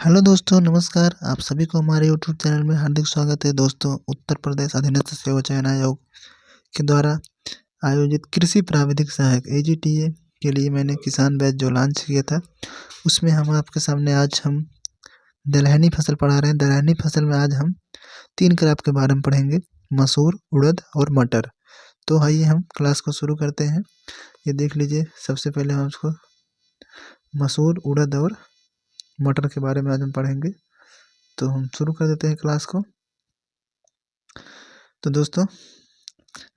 Hello दोस्तों, नमस्कार। आप सभी को हमारे यूट्यूब चैनल में हार्दिक स्वागत है। दोस्तों, उत्तर प्रदेश अधीनस्थ सेवा चयन आयोग के द्वारा आयोजित कृषि प्राविधिक सहायक AGTA के लिए मैंने किसान बैच जो लॉन्च किया था, उसमें हम आपके सामने आज हम दलहनी फसल पढ़ा रहे हैं। दलहनी फसल में आज हम 3 क्रॉप के बारे में पढ़ेंगे, मसूर, उड़द और मटर। तो आइए हम क्लास को शुरू करते हैं। ये देख लीजिए, सबसे पहले हम उसको मसूर, उड़द और मटर के बारे में आज हम पढ़ेंगे। तो हम शुरू कर देते हैं क्लास को। तो दोस्तों,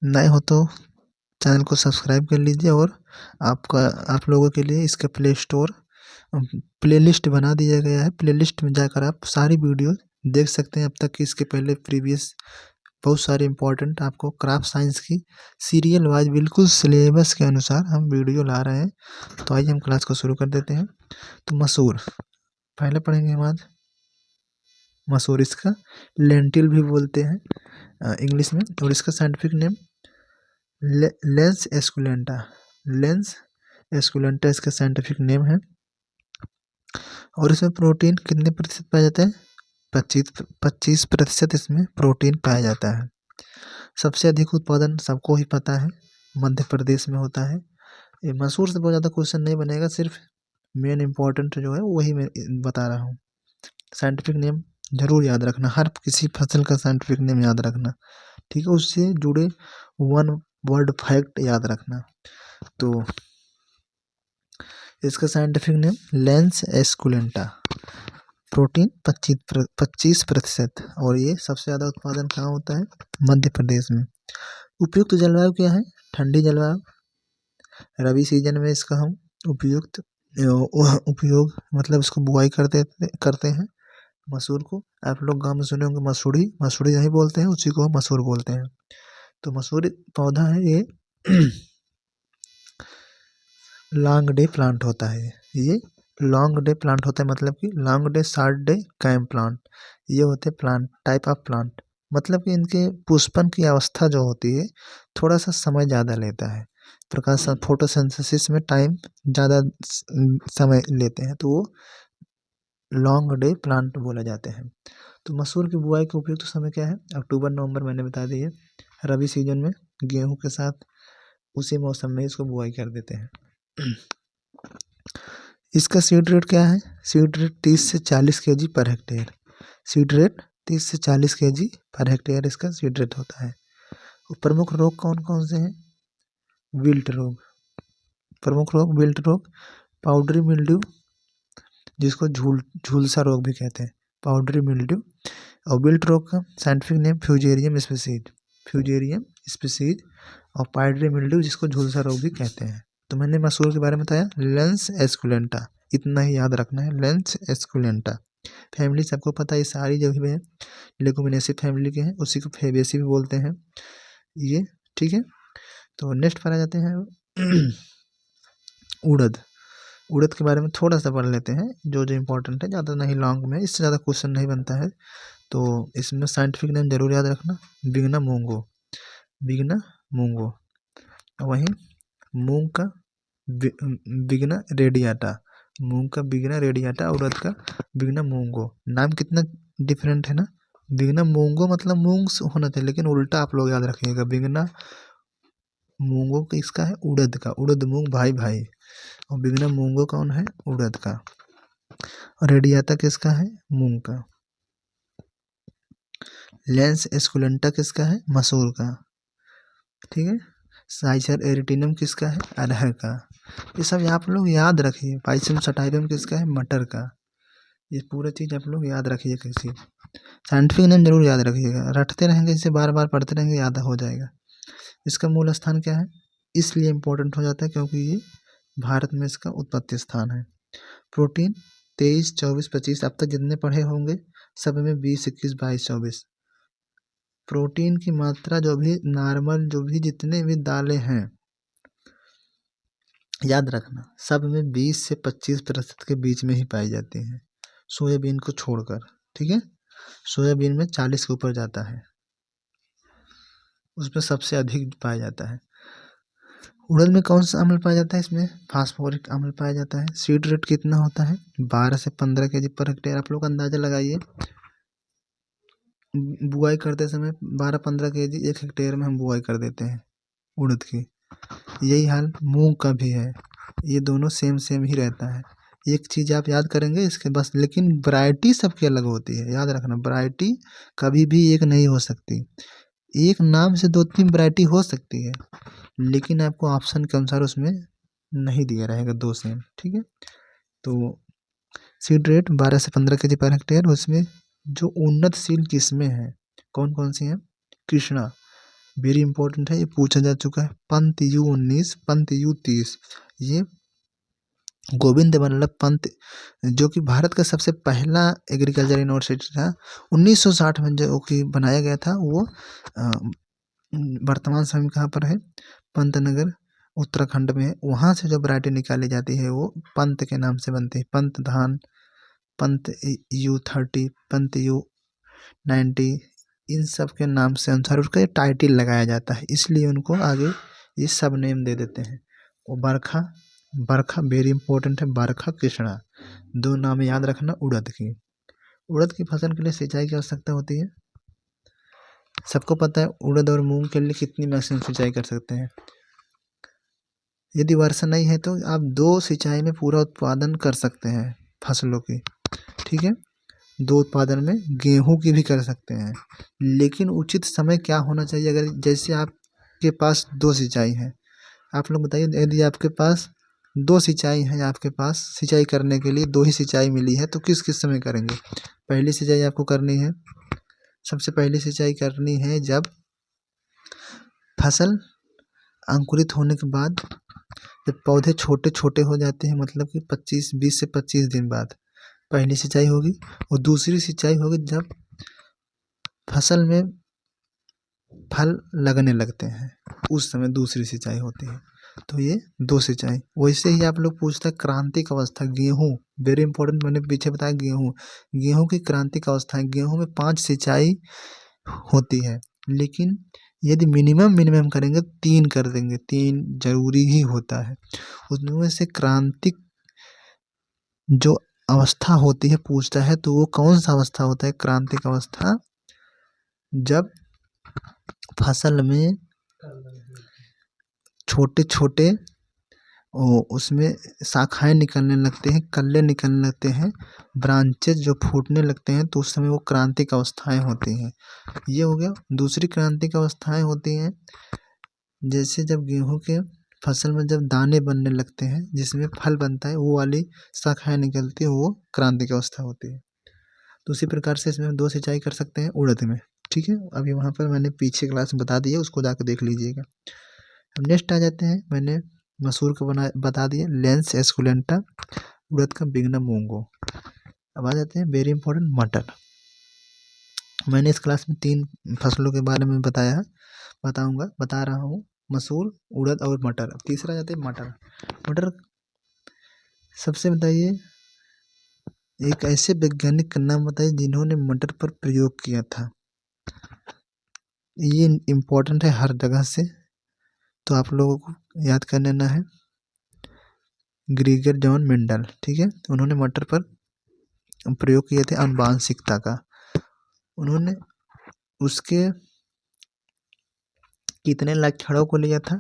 नए हो तो चैनल को सब्सक्राइब कर लीजिए और आप लोगों के लिए इसका प्लेलिस्ट बना दिया गया है। प्लेलिस्ट में जाकर आप सारी वीडियो देख सकते हैं। अब तक की इसके पहले प्रीवियस बहुत सारे इंपॉर्टेंट आपको क्राफ्ट साइंस की सीरियल वाइज बिल्कुल सिलेबस के अनुसार हम वीडियो ला रहे हैं। तो आइए हम क्लास को शुरू कर देते हैं। तो मसूर पहले पढ़ेंगे हम आज। मसूर, इसका लेंटिल भी बोलते हैं इंग्लिश में, और इसका scientific name lens esculenta. Lens esculenta इसका साइंटिफिक नेम है। और इसमें प्रोटीन कितने प्रतिशत पाया जाता है? 25% इसमें प्रोटीन पाया जाता है। सबसे अधिक उत्पादन सबको ही पता है, मध्य प्रदेश में होता है। ये मसूर से बहुत ज़्यादा क्वेश्चन नहीं बनेगा, सिर्फ मेन इम्पोर्टेंट जो है वही मैं बता रहा हूँ। साइंटिफिक नेम जरूर याद रखना, हर किसी फसल का साइंटिफिक नेम याद रखना, ठीक है। उससे जुड़े 1 वर्ड फैक्ट याद रखना। तो इसका scientific name lens esculenta. Protein 25%, और ये सबसे ज़्यादा उत्पादन कहाँ होता है? मध्य प्रदेश में। उपयुक्त जलवायु क्या है? ठंडी जलवायु। रबी सीजन में इसका हम उपयोग मतलब इसको बुआई करते हैं मसूर को। आप लोग गाँव में सुने होंगे मसूरी नहीं बोलते हैं, उसी को हम मसूर बोलते हैं। तो मसूर पौधा है, ये लॉन्ग डे प्लांट होता है। ये लॉन्ग डे प्लांट होता है, मतलब कि long day short day CAM plant, ये होते हैं प्लांट टाइप ऑफ प्लांट। मतलब कि इनके पुष्पन की अवस्था जो होती है थोड़ा सा समय ज़्यादा लेता है। प्रकाश फोटोसिंथेसिस में टाइम ज़्यादा समय लेते हैं, तो वो लॉन्ग डे प्लांट बोले जाते हैं। तो मसूर की बुआई का उपयुक्त समय क्या है? अक्टूबर नवंबर मैंने बता दी है। रबी सीजन में गेहूं के साथ उसी मौसम में इसको बुआई कर देते हैं। इसका सीड रेट क्या है? सीड रेट 30 से 40 kg per hectare. Seed rate 30 से 40 kg पर हेक्टेयर इसका सीड रेट होता है। प्रमुख रोग कौन कौन से हैं? विल्ट रोग। प्रमुख रोग विल्ट रोग, पाउडरी मिल्ड्यू, जिसको झुलसा रोग भी कहते हैं, पाउडरी मिल्ड्यू। और विल्ट रोग का साइंटिफिक नेम फ्यूजेरियम स्पीसीज, और पाउडरी मिल्ड्यू जिसको झुलसा रोग भी कहते हैं। तो मैंने मसूर के बारे में बताया, लेंस एस्कुलेंटा, इतना ही याद रखना है, लेंस एस्कुलेंटा। फैमिली सबको पता है, ये सारी जो भी है लेगुमिनेसी फैमिली के हैं, उसी को फेबेसी भी बोलते हैं ये, ठीक है। तो नेक्स्ट पर आ जाते हैं उड़द। उड़द के बारे में थोड़ा सा पढ़ लेते हैं, जो इम्पोर्टेंट है, ज़्यादा नहीं, लॉन्ग में इससे ज़्यादा क्वेश्चन नहीं बनता है। तो इसमें साइंटिफिक नेम जरूर याद रखना, बिगना मूंगो। वहीं मूंग का बिगना रेडियाटा, उड़द का बिगना मूंगो। नाम कितना डिफरेंट है ना। बिगना मूंगो मतलब मूंग होना चाहिए, लेकिन उल्टा आप लोग याद रखिएगा। बिगना मूंगो किसका है? उड़द का। उड़द मूंग भाई, और बिगना मूंगो कौन है? उड़द का। और रेडियाटा किसका है? मूंग का। लेंस एस्कुलेंटा किसका है? मसूर का, ठीक है। साइचर एरिटिनम किसका है? अरहर का। ये सब आप लोग याद रखिए। पाइसम सटाइरम किसका है? मटर का। ये पूरा चीज़ आप लोग याद रखिए। किसी साइंटिफिक नेम जरूर याद रखिएगा, रटते रहेंगे, इसे बार बार पढ़ते रहेंगे, याद हो जाएगा। इसका मूल स्थान क्या है? इसलिए इम्पोर्टेंट हो जाता है क्योंकि ये भारत में इसका उत्पत्ति स्थान है। प्रोटीन 23, 24, 25, अब तक जितने पढ़े होंगे सब में 20, 21, 22, 24। प्रोटीन की मात्रा जो भी नॉर्मल, जो भी जितने भी दालें हैं, याद रखना, सब में 20 से 25% के बीच में ही पाई जाती हैं, सोयाबीन को छोड़कर, ठीक है। सोयाबीन में 40 के ऊपर जाता है, उसमें सबसे अधिक पाया जाता है। उड़द में कौन सा अम्ल पाया जाता है? इसमें फास्फोरिक अम्ल पाया जाता है। सीड रेट कितना होता है? 12 से 15 केजी पर हेक्टेयर। आप लोग अंदाजा लगाइए, बुआई करते समय 12-15 केजी 1 हेक्टेयर में हम बुआई कर देते हैं उड़द की। यही हाल मूंग का भी है, ये दोनों सेम सेम ही रहता है। एक चीज़ आप याद करेंगे इसके बस, लेकिन वैरायटी सबकी अलग होती है, याद रखना वैरायटी कभी भी एक नहीं हो सकती। एक नाम से 2-3 वैरायटी हो सकती है, लेकिन आपको ऑप्शन के अनुसार उसमें नहीं दिया रहेगा 2 सेम, ठीक है। तो सीड रेट 12 से 15 केजी पर हेक्टेयर। उसमें जो उन्नतशील किस्में हैं कौन कौन सी हैं? कृष्णा वेरी इंपॉर्टेंट है, ये पूछा जा चुका है। पंत U19, पंत U30, ये गोविंद बल्लभ पंत जो कि भारत का सबसे पहला एग्रीकल्चर यूनिवर्सिटी था 1960 में जो कि बनाया गया था, वो वर्तमान समय में कहाँ पर है? पंतनगर उत्तराखंड में है। वहाँ से जो वैरायटी निकाली जाती है वो पंत के नाम से बनती है। पंत धान, पंत U30, पंत U90, इन सब के नाम से अनुसार उसका टाइटल लगाया जाता है, इसलिए उनको आगे ये सब नेम दे देते हैं। और बरखा, बरखा वेरी इंपॉर्टेंट है, बरखा कृष्णा, 2 नाम याद रखना उड़द की। उड़द की फसल के लिए सिंचाई की आवश्यकता होती है, सबको पता है। उड़द और मूंग के लिए कितनी मैक्सिमम सिंचाई कर सकते हैं? यदि वर्षा नहीं है तो आप 2 सिंचाई में पूरा उत्पादन कर सकते हैं फसलों की, ठीक है। 2 उत्पादन में गेहूं की भी कर सकते हैं, लेकिन उचित समय क्या होना चाहिए? अगर जैसे आपके पास 2 सिंचाई है, आप लोग बताइए, यदि आपके पास 2 सिंचाई हैं, आपके पास सिंचाई करने के लिए 2 ही सिंचाई मिली है, तो किस किस समय करेंगे? पहली सिंचाई आपको करनी है, सबसे पहली सिंचाई करनी है जब फसल अंकुरित होने के बाद, जब पौधे छोटे छोटे हो जाते हैं, मतलब कि 20 से 25 दिन बाद पहली सिंचाई होगी। और दूसरी सिंचाई होगी जब फसल में फल लगने लगते हैं, उस समय दूसरी सिंचाई होती है। तो ये 2 सिंचाई। वैसे ही आप लोग पूछता है क्रांतिक अवस्था, गेहूँ वेरी इंपॉर्टेंट, मैंने पीछे बताया गेहूँ, गेहूँ की क्रांतिक अवस्था है। गेहूँ में 5 सिंचाई होती है, लेकिन यदि मिनिमम करेंगे 3 कर देंगे, 3 जरूरी ही होता है। उसमें से क्रांतिक जो अवस्था होती है पूछता है, तो वो कौन सा अवस्था होता है? क्रांतिक अवस्था जब फसल में छोटे छोटे उसमें शाखाएं निकलने लगते हैं, कल्ले निकलने लगते हैं, ब्रांचेज जो फूटने लगते हैं, तो उस समय वो क्रांतिक अवस्थाएं होती हैं। ये हो गया। दूसरी क्रांतिक अवस्थाएं होती हैं जैसे जब गेहूं के फसल में जब दाने बनने लगते हैं, जिसमें फल बनता है, वो वाली शाखाएं निकलती है, वो क्रांतिक अवस्था होती है। तो उसी प्रकार से इसमें 2 सिंचाई कर सकते हैं उड़द में, ठीक है। अभी वहाँ पर मैंने पीछे क्लास में बता दिया, उसको जाकर देख लीजिएगा। अब नेक्स्ट आ जाते हैं, मैंने मसूर को बता दिया, लेंस एस्कुलेंटा, उड़द का बिगनम मूंगो। अब आ जाते हैं वेरी इंपॉर्टेंट मटर। मैंने इस क्लास में 3 फसलों के बारे में बता रहा हूँ, मसूर, उड़द और मटर। अब तीसरा आ जाते हैं मटर। मटर सबसे बताइए एक ऐसे वैज्ञानिक का नाम बताइए जिन्होंने मटर पर प्रयोग किया था। ये इम्पोर्टेंट है हर जगह से, तो आप लोगों को याद कर लेना है। ग्रीगर जॉन मेंडल, ठीक है, उन्होंने मटर पर प्रयोग किए थे आनुवांशिकता का। उन्होंने उसके कितने लक्षणों को लिया था?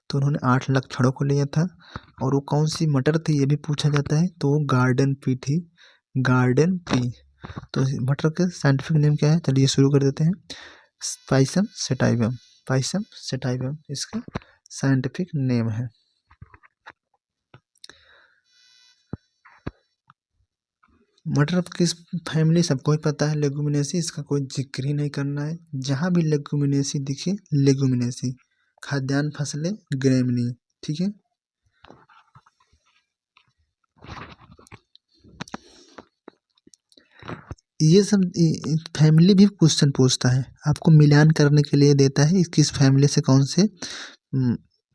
तो उन्होंने 8 लक्षणों को लिया था। और वो कौन सी मटर थी ये भी पूछा जाता है, तो वो गार्डन पी थी, गार्डन पी। तो मटर के साइंटिफिक नेम क्या है? चलिए शुरू कर देते हैं। पाइसम सेटाइवम, पाइसम सेटाइवम इसका साइंटिफिक नेम है। मटर किस फैमिली सबको ही पता है, लेगुमिनेसी, इसका कोई जिक्र ही नहीं करना है। जहाँ भी लेगुमिनेसी दिखे, लेगुमिनेसी, खाद्यान्न फसलें, ग्रेमिनी, ठीक है। ये सब फैमिली भी क्वेश्चन पूछता है, आपको मिलान करने के लिए देता है किस फैमिली से कौन से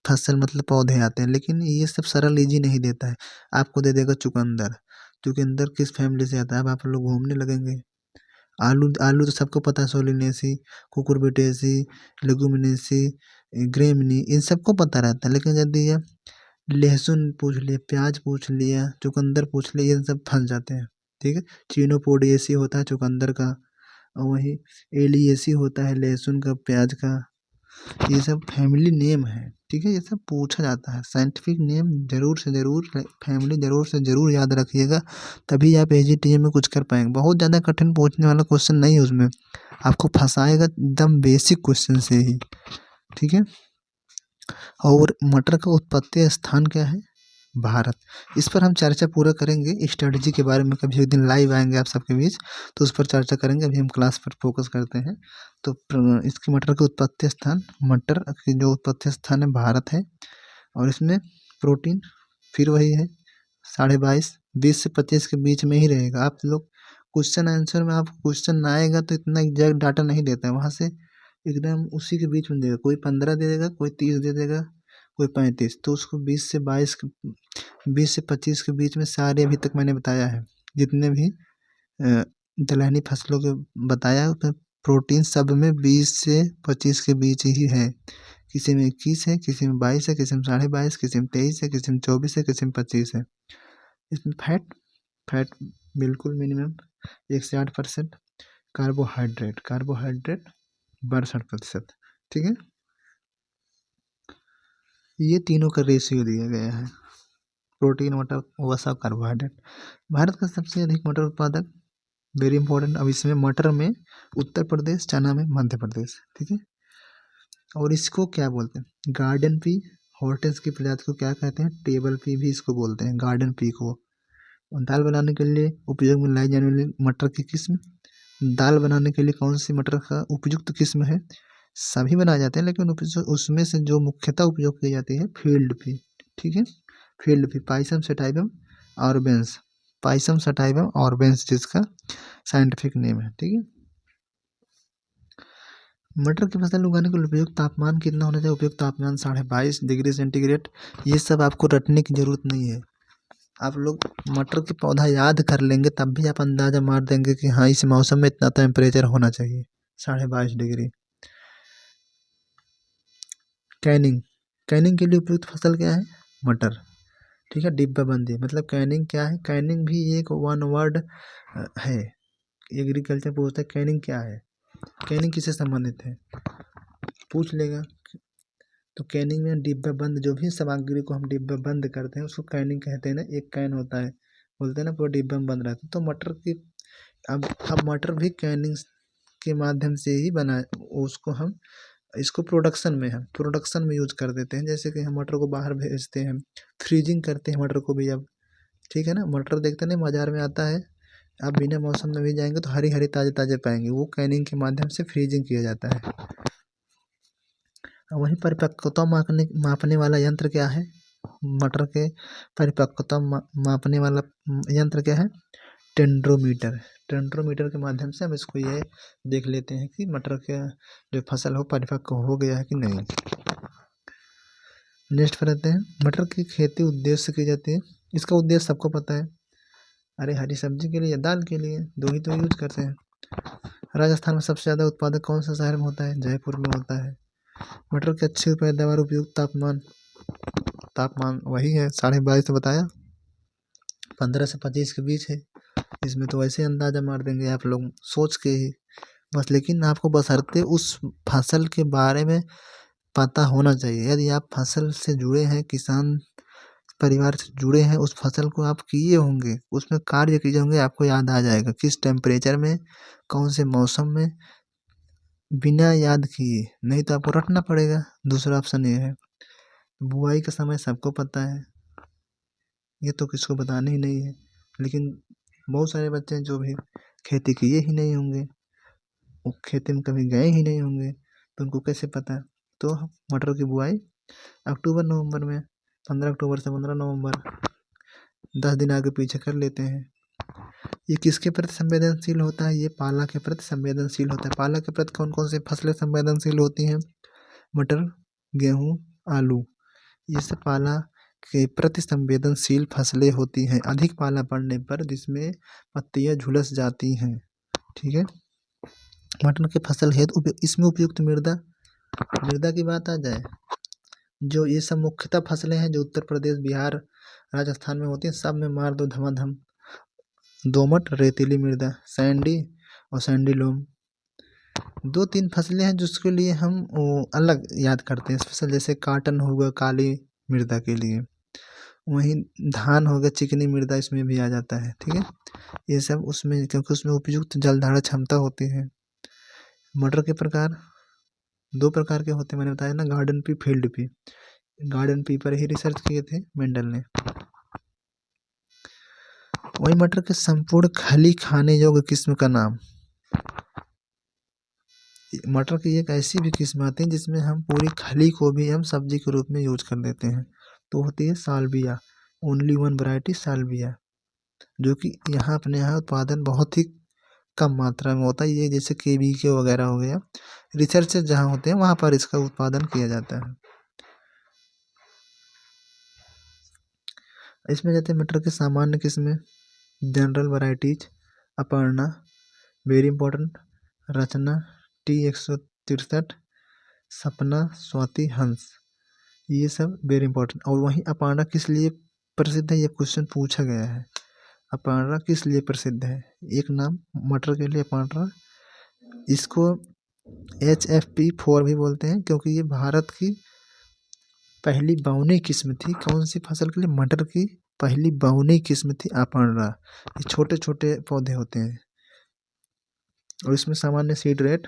फसल मतलब पौधे आते हैं, लेकिन ये सब सरल इजी नहीं देता है। आपको दे देगा चुकंदर, चुकंदर किस फैमिली से आता है, अब आप लोग घूमने लगेंगे। आलू, आलू तो सबको पता है, सोलिनेसी, कुकुरबिटेसी, लेगुमिनेसी, ग्रेमिनी, इन सबको पता रहता है। लेकिन यदि ये लहसुन पूछ लिया, प्याज पूछ लिया, चुकंदर पूछ लिया, ये सब फंस जाते हैं। ठीक है, चिनोपोडियेसी होता है चुकंदर का, और वही एलियेसी होता है लहसुन का, प्याज का। ये सब फैमिली नेम है। ठीक है, ये सब पूछा जाता है। साइंटिफिक नेम जरूर से जरूर, फैमिली जरूर से जरूर याद रखिएगा, तभी आप एजीटीए में कुछ कर पाएंगे। बहुत ज़्यादा कठिन पूछने वाला क्वेश्चन नहीं है उसमें, आपको फंसाएगा एकदम बेसिक क्वेश्चन से ही। ठीक है, और मटर का उत्पत्ति स्थान क्या है? भारत। इस पर हम चर्चा पूरा करेंगे स्ट्रेटजी के बारे में, कभी एक दिन लाइव आएंगे आप सबके बीच, तो उस पर चर्चा करेंगे। अभी हम क्लास पर फोकस करते हैं। तो इसकी मटर का उत्पत्ति स्थान, मटर की जो उत्पत्ति स्थान है भारत है, और इसमें प्रोटीन फिर वही है 22.5 20 से 25 के बीच में ही रहेगा। आप लोग क्वेश्चन आंसर में, आप क्वेश्चन आएगा तो इतना एग्जैक्ट डाटा नहीं देता है, वहाँ से एकदम उसी के बीच में देगा। कोई 15 दे देगा, कोई 30 दे देगा, कोई 35, तो उसको 20 से 25 के बीच में सारे अभी तक मैंने बताया है जितने भी दलहनी फसलों के बताया है, उसमें प्रोटीन सब में 20 से 25 के बीच ही है। किसी में 21 है, किसी में 22 है, किसी में 22.5, किसी में 23 है, किसी में 24 है, किसी में 25 है। इसमें फैट बिल्कुल मिनिमम 1 से 8%। कार्बोहाइड्रेट 62%। ठीक है, ये तीनों का रेशियो दिया गया है, प्रोटीन, मटर, वसा, कार्बोहाइड्रेट। भारत का सबसे अधिक मटर उत्पादक, वेरी इंपॉर्टेंट। अब इसमें मटर में उत्तर प्रदेश, चना में मध्य प्रदेश। ठीक है, और इसको क्या बोलते हैं? गार्डन पी, हॉर्टेंस की प्रजाति को क्या कहते हैं? टेबल पी भी इसको बोलते हैं, गार्डन पी को। और दाल बनाने के लिए उपयोग में लाई जाने वाली मटर की किस्म, दाल बनाने के लिए कौन सी मटर का उपयुक्त किस्म है? सभी बनाए जाते हैं, लेकिन उसमें से जो मुख्यतः उपयोग की जाती है फील्ड पी। ठीक है, field pea, pisum sativum arvense, pisum sativum arvense जिसका साइंटिफिक नेम है। ठीक है, मटर की फसल उगाने के लिए उपयुक्त तापमान कितना होना चाहिए? उपयुक्त तापमान 22.5 डिग्री सेंटीग्रेड। ये सब आपको रटने की जरूरत नहीं है, आप लोग मटर की पौधा याद कर लेंगे तब भी आप अंदाजा मार देंगे कि हाँ इस मौसम में इतना टेम्परेचर होना चाहिए, 22.5 डिग्री। कैनिंग के लिए उपयुक्त फसल क्या है? मटर। ठीक है, डिब्बाबंदी मतलब कैनिंग क्या है? कैनिंग भी एक वन वर्ड है। एग्रीकल्चर पूछता है कैनिंग क्या है, कैनिंग किससे संबंधित है, पूछ लेगा। तो कैनिंग में डिब्बा बंद, जो भी सामग्री को हम डिब्बा बंद करते हैं उसको कैनिंग कहते हैं ना। एक कैन होता है, बोलते हैं ना पूरा डिब्बा में बंद रहता है। तो मटर की अब मटर भी कैनिंग के माध्यम से ही बना, उसको हम इसको प्रोडक्शन में यूज कर देते हैं। जैसे कि हम मटर को बाहर भेजते हैं, फ्रीजिंग करते हैं मटर को भी अब। ठीक है ना, मटर देखते नहीं बाजार में आता है, आप बिना मौसम में भी जाएंगे तो हरी हरी ताजे ताजे पाएंगे, वो कैनिंग के माध्यम से फ्रीजिंग किया जाता है। वहीं परिपक्वता मापने वाला यंत्र क्या है? मटर के परिपक्वता मापने वाला यंत्र क्या है? टेंड्रोमीटर के माध्यम से हम इसको ये देख लेते हैं कि मटर का जो फसल हो परिपक्व हो गया है कि नहीं। नेक्स्ट पर आते हैं, मटर की खेती उद्देश्य से की जाती है। इसका उद्देश्य सबको पता है, अरे हरी सब्जी के लिए या दाल के लिए, दो ही तो यूज करते हैं। राजस्थान में सबसे ज़्यादा उत्पादक कौन सा शहर में होता है? जयपुर में होता है। मटर की अच्छी पैदावार, उपयुक्त तापमान वही है 22.5 बताया, 15 से 25 के बीच है। इसमें तो वैसे अंदाजा मार देंगे आप लोग सोच के ही बस, लेकिन आपको बशर्ते उस फसल के बारे में पता होना चाहिए। यदि आप फसल से जुड़े हैं, किसान परिवार से जुड़े हैं, उस फसल को आप किए होंगे, उसमें कार्य किए होंगे, आपको याद आ जाएगा किस टेम्परेचर में, कौन से मौसम में। बिना याद किए नहीं तो आपको रटना पड़ेगा। दूसरा ऑप्शन ये है। बुआई का समय सबको पता है, ये तो किसको बताना ही नहीं है, लेकिन बहुत सारे बच्चे हैं जो भी खेती किए ही नहीं होंगे, वो खेती में कभी गए ही नहीं होंगे, तो उनको कैसे पता? तो मटर की बुआई अक्टूबर नवंबर में, 15 अक्टूबर से 15 नवंबर, 10 दिन आगे पीछे कर लेते हैं। ये किसके प्रति संवेदनशील होता है? ये पाला के प्रति संवेदनशील होता है। पाला के प्रति कौन कौन सी फसलें संवेदनशील होती हैं? मटर, गेहूँ, आलू, ये सब पाला के प्रति संवेदनशील फसलें होती हैं। अधिक पाला पड़ने पर जिसमें पत्तियां झुलस जाती हैं। ठीक है, मटर की फसल हेतु इसमें उपयुक्त मृदा, मृदा की बात आ जाए, जो ये सब मुख्यतः फसलें हैं जो उत्तर प्रदेश, बिहार, राजस्थान में होती हैं, सब में मार दो धमाधम। दोमट रेतीली मृदा, सैंडी और सैंडी लोम, 2-3 फसलें हैं जिसके लिए हम अलग याद करते हैं स्पेशल, जैसे काटन होगा काली मृदा के लिए, वहीं धान हो गया चिकनी मृदा, इसमें भी आ जाता है। ठीक है, ये सब उसमें, क्योंकि उसमें उपयुक्त जलधारण क्षमता होती है। मटर के प्रकार 2 प्रकार के होते हैं, मैंने बताया ना, garden pea, field P. Garden pea पर ही रिसर्च किए थे मेंडल ने। वही मटर के संपूर्ण खली खाने योग्य किस्म का नाम। मटर की एक ऐसी भी किस्म आती है जिसमें हम पूरी खली को भी हम सब्जी के रूप में यूज कर देते हैं, तो होती है Salvia, only one variety Salvia, जो कि यहाँ अपने यहाँ उत्पादन बहुत ही कम मात्रा में होता है। ये जैसे केबीके वगैरह हो गया, रिसर्च जहाँ होते हैं वहाँ पर इसका उत्पादन किया जाता है। इसमें जाते हैं मटर के सामान्य किस्में, general varieties, Aparna, very important, Rachana, T163, Sapna, Swati, हंस, ये सब वेरी इंपॉर्टेंट। और वहीं अपर्णा किस लिए प्रसिद्ध है, ये क्वेश्चन पूछा गया है। अपर्णा किस लिए प्रसिद्ध है, एक नाम मटर के लिए अपर्णा, इसको HFP4 भी बोलते हैं, क्योंकि ये भारत की पहली बाउनी किस्म थी। कौन सी फसल के लिए, मटर की पहली बाउनी किस्म थी अपर्णा। ये छोटे छोटे पौधे होते हैं और इसमें सामान्य सीड रेट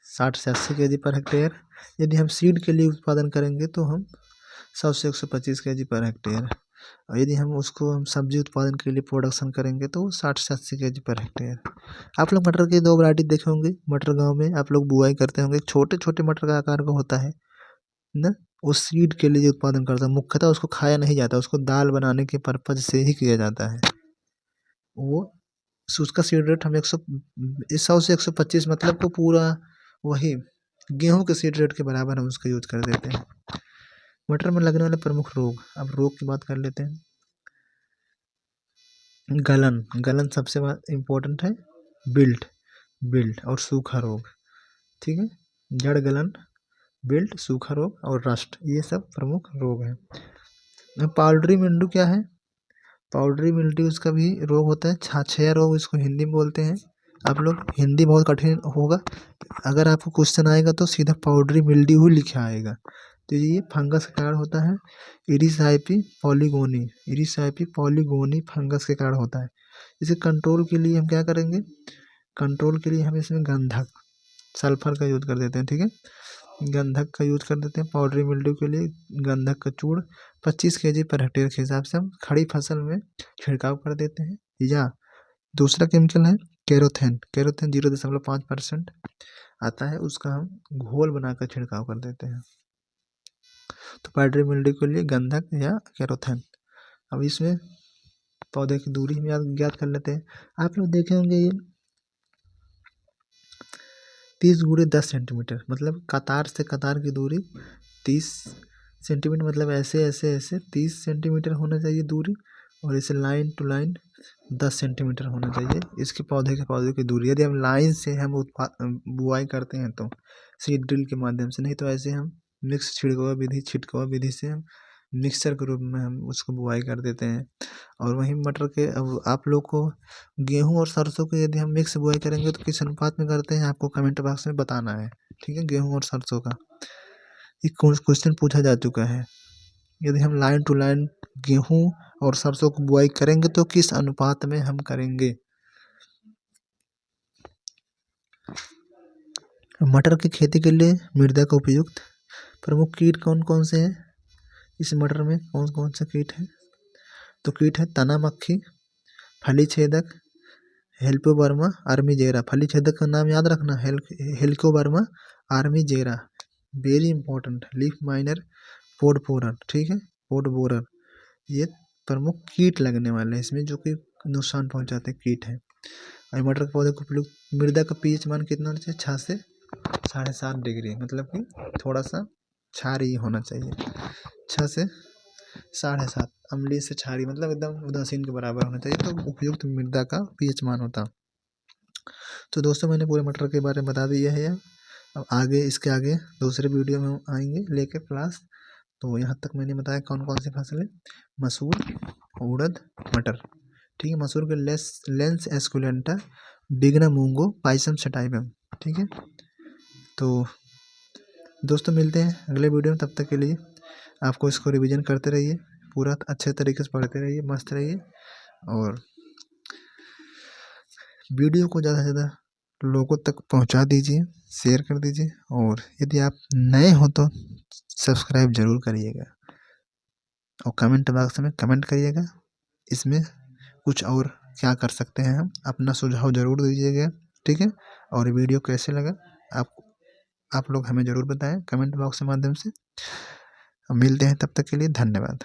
60 से 80 kg पर हेक्टेयर। यदि हम सीड के लिए उत्पादन करेंगे तो हम 100 से 125 kg पर हेक्टेयर, और यदि हम उसको सब्जी उत्पादन के लिए प्रोडक्शन करेंगे तो 60 से 80 kg पर हेक्टेयर। आप लोग मटर के 2 वैरायटी देखे होंगे, मटर गांव में आप लोग बुआई करते होंगे, छोटे छोटे मटर का आकार का होता है ना, वो सीड के लिए उत्पादन करता है। मुख्यतः उसको खाया नहीं जाता, उसको दाल बनाने के पर्पज से ही किया जाता है। वो उसका सीड रेट हम 100 से 125, मतलब को पूरा वही गेहूं के सीड रेट के बराबर हम उसका यूज कर देते हैं। मटर में लगने वाले प्रमुख रोग, अब रोग की बात कर लेते हैं। गलन सबसे इम्पोर्टेंट है, बिल्ट और सूखा रोग। ठीक है, जड़ गलन, बिल्ट, सूखा रोग और रस्ट, ये सब प्रमुख रोग हैं। पाउडरी मिल्ड्यू क्या है, पाउडरी मिल्ड्यू उसका भी रोग होता है, छाछया रोग इसको हिंदी में बोलते हैं। आप लोग हिंदी बहुत कठिन होगा, अगर आपको क्वेश्चन आएगा तो सीधा पाउडरी मिल्ड्यू ही लिखा आएगा। तो ये फंगस के कारण होता है, इरिसाइपी पॉलीगोनी फंगस के कारण होता है। इसे कंट्रोल के लिए हम क्या करेंगे, कंट्रोल के लिए हम इसमें गंधक, सल्फर का यूज कर देते हैं। ठीक है, गंधक का यूज कर देते हैं पाउडरी मिल्ड्यू के लिए। गंधक का चूर्ण 25 kg पर हेक्टेयर के हिसाब से हम खड़ी फसल में छिड़काव कर देते हैं। या दूसरा केमिकल है केरोथेन 0.5% आता है, उसका हम घोल बनाकर छिड़काव कर देते हैं। तो पाउडरी मिल्ड्यू के लिए गंधक या केरोथेन। अब इसमें पौधे की दूरी हम ज्ञात कर लेते हैं। आप लोग देखे होंगे ये 30 × 10 सेंटीमीटर, मतलब कतार से कतार की दूरी 30 सेंटीमीटर, मतलब ऐसे ऐसे ऐसे 30 सेंटीमीटर होना चाहिए दूरी, और इसे लाइन टू लाइन 10 सेंटीमीटर होना चाहिए इसके पौधे के पौधे की दूरी। यदि हम लाइन से हम बुआई करते हैं तो सीड ड्रिल के माध्यम से, नहीं तो ऐसे हम मिक्स छिड़काव विधि से हम मिक्सचर के रूप में हम उसको बुआई कर देते हैं। और वहीं मटर के, अब आप लोग को गेहूं और सरसों को यदि हम मिक्स बुआई करेंगे तो किस अनुपात में करते हैं, आपको कमेंट बॉक्स में बताना है। ठीक है, गेहूं और सरसों का एक क्वेश्चन पूछा जा चुका है। यदि हम लाइन टू लाइन गेहूं और सरसों को बुआई करेंगे तो किस अनुपात में हम करेंगे। मटर की खेती के लिए मृदा का उपयुक्त प्रमुख कीट कौन कौन से हैं, इस मटर में कौन कौन से कीट हैं, तो कीट है तना मक्खी, फली छेदक, हेल्कोबर्मा आर्मीजेरा। फली छेदक का नाम याद रखना, Helicoverpa armigera, very important. Leaf miner, pod borer, ठीक है, पोड बोरर, ये प्रमुख कीट लगने वाले हैं इसमें जो कि नुकसान पहुंचाते कीट हैं। और मटर के पौधे को उपयुक्त मृदा का पीएच मान कितना होना चाहिए, 6 से 7.5 डिग्री, मतलब कि थोड़ा सा क्षारीय होना चाहिए। 6 से 7.5, अम्लीय से क्षारीय, मतलब एकदम उदासीन के बराबर होना चाहिए, तो उपयुक्त मृदा का पीएच मान होता। तो दोस्तों मैंने पूरे मटर के बारे में बता दिया है। अब आगे इसके आगे दूसरे वीडियो में हम आएंगे लेके क्लास। तो यहाँ तक मैंने बताया कौन कौन सी फसल है, मसूर, उड़द, मटर। ठीक है, मसूर के लेंस एस्कुलेंटा, बिगना मूंगो, पाइसम सटाइवम। ठीक है, तो दोस्तों मिलते हैं अगले वीडियो में। तब तक के लिए आपको इसको रिवीजन करते रहिए, पूरा अच्छे तरीके से पढ़ते रहिए, मस्त रहिए, और वीडियो को ज़्यादा से ज़्यादा लोगों तक पहुंचा दीजिए, शेयर कर दीजिए, और यदि आप नए हो तो सब्सक्राइब जरूर करिएगा, और कमेंट बॉक्स में कमेंट करिएगा इसमें कुछ और क्या कर सकते हैं हम, अपना सुझाव ज़रूर दीजिएगा। ठीक है, और वीडियो कैसे लगा आप लोग हमें ज़रूर बताएं कमेंट बॉक्स के माध्यम से। मिलते हैं, तब तक के लिए धन्यवाद।